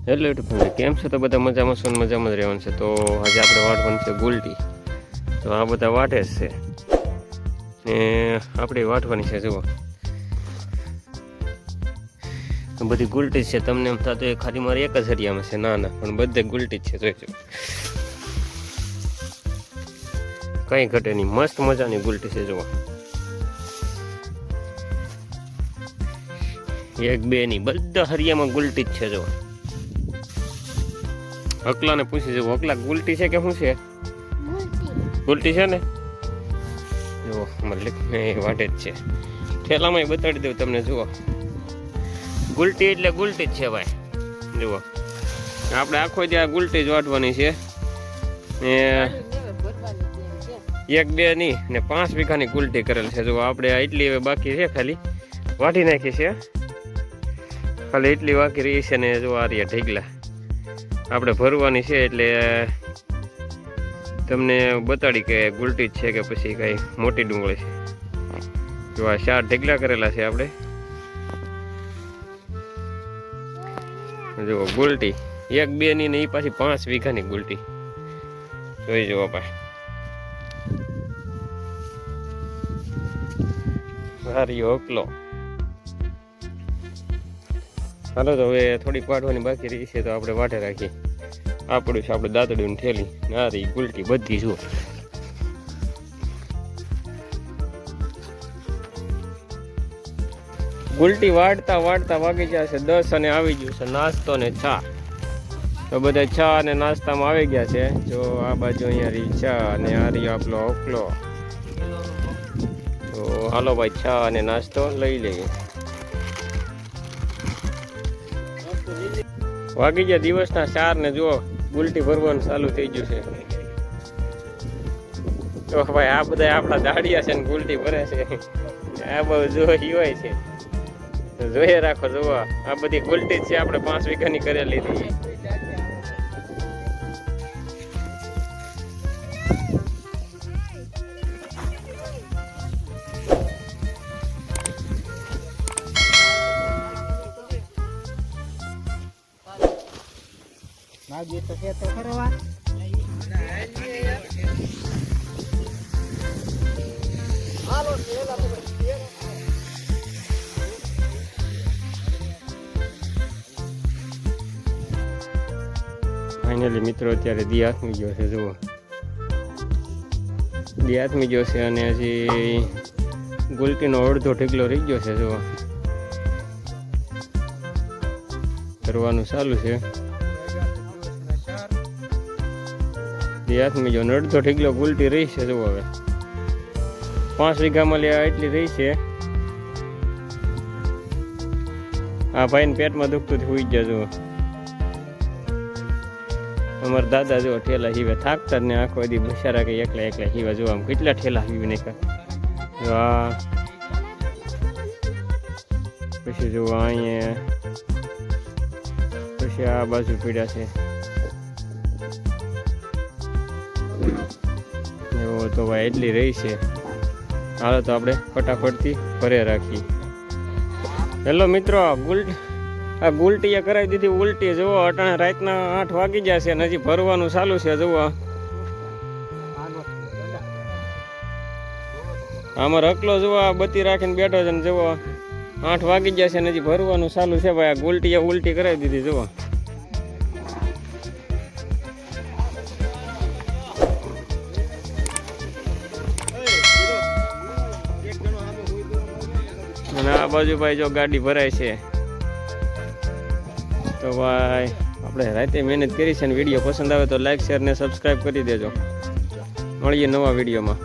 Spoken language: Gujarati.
હેલો યુટ્યુબ ફેમિલી, કેમ છો? તો બધા મજામાં છો ને મજામાં જ રહેવાનું છે. તો આજે આપણે વાટવાનું છે ગુલટી. તો આ બધા વાટે જ છે ને આપણે વાટવાની છે. જુઓ બધી ગુલટી છે. તમને એમ થતું એ ખાલી મારે એક જ હરિયામાં છે. ના ના, પણ બધે ગુલટી જ છે. જોઈજો, કંઈ ઘટે નહીં. મસ્ત મજાની ગુલટી છે. જુઓ, એક બે નહીં, બધા હરિયામાં ગુલટી જ છે. જુઓ, અકલાને પૂછી જવું, અકલા ગુલટી છે કે શું છે? ગુલટી છે ને. જુઓ મતલબ વાટે જ છે. ઠેલામાં બતાડી દઉં તમને. જુઓ, ગુલટી એટલે ગુલટી જ છે ભાઈ. જુઓ, આપણે આખો જે આ ગુલટી જ વાટવાની છે. એક બે નહીં ને 5 વીઘાની ગુલટી કરેલ છે. જુઓ, આપણે એટલી હવે બાકી છે, ખાલી વાટી નાખી છે. ખાલી એટલી બાકી રહી છે ને. જો આ રહ્યા ઢેગલા આપણે ભરવાની છે. એટલે તમને બતાડી કે ગુલટી જ છે કે પછી કઈ મોટી ડુંગળી છે. જો આ 4 ઢેગલા કરેલા છે આપણે. જો ગુલટી એક બે ની ને એ પાછી 5 વીઘાની ગુલટી. જોઈ જુઓ ભાઈ, સારી ઓકલો. હાલો, તો હવે થોડીક વાટવાની બાકી રહી છે, તો આપણે વાટે રાખીએ. આ પડ્યું છે આપણે દાંતડીની થેલી. આ રહી ગુલટી બધી. જુઓ, ગુલટી વાટતા વાટતા વાગી જશે 10 અને આવી ગયું છે નાસ્તો ને ચા. તો બધા ચા અને નાસ્તામાં આવી ગયા છે. જો આ બાજુ અહીંયા રહી ચા અને આ રહી આપણો ઓકલો. તો હાલો ભાઈ, ચા અને નાસ્તો લઈ લઈએ. વાગી ગયા દિવસના 4 ને જુઓ ગુલટી ભરવાનું ચાલુ થઈ ગયું છે. તો ભાઈ આ બધા આપણા દાડિયા છે ને ગુલટી ભરે છે. આ બધું જોઈ હોય છે, જોઈએ રાખો. જુઓ, આ બધી ગુલટી છે આપણે 5 વીઘાની કરેલી હતી. તો છે તો ખરવા ફાઇનલી મિત્રો અત્યારે દી આથમી ગયો છે. જુઓ, દી આથમી ગયો છે અને હજી ગુલટીનો અડધો ઢેગલો રહી ગયો છે. જુઓ, કરવાનું ચાલુ છે. હાથમાં જો અડધો ઢેગલો ગુલટી રહી છે. જુઓ, હવે 5 વીઘામાં લે એટલી રહી છે. આ ભાઈને પેટમાં દુખતું હોઈ ગયા. જુઓ, અમારા દાદા જુઓ ઠેલા હીવે થાકતા જ ને આખો દી બિચારા કે એકલા એકલા હીવા. જોવા આમ કેટલા ઠેલા હીવી નાખ્યા. જો આ પછી જુઓ અહીંયા, પછી આ બાજુ પીડ્યા છે. તો ભાઈ એટલી રહી છે. હાલો, તો આપણે ફટાફટથી ભરે રાખીએ. હેલો મિત્રો, આ ગુલટી કરાવી દીધી ઉલટી. જુઓ, અટાણે રાતના 8 વાગી જશે અને હજી ભરવાનું ચાલુ છે. જુઓ, આમાં રકલો જુઓ બત્તી રાખીને બેઠો છે ને. જુઓ, 8 વાગી જશે અને હજી ભરવાનું ચાલુ છે. ભાઈ આ ગુલટી ઉલટી કરાવી દીધી. જુઓ, અને આ બાજુ ભાઈ જો ગાડી ભરાય છે. તો ભાઈ આપણે રાતે મહેનત કરી છે ને વિડીયો પસંદ આવે તો લાઈક શેર ને સબસ્ક્રાઈબ કરી દેજો. મળીએ નવા વિડીયોમાં.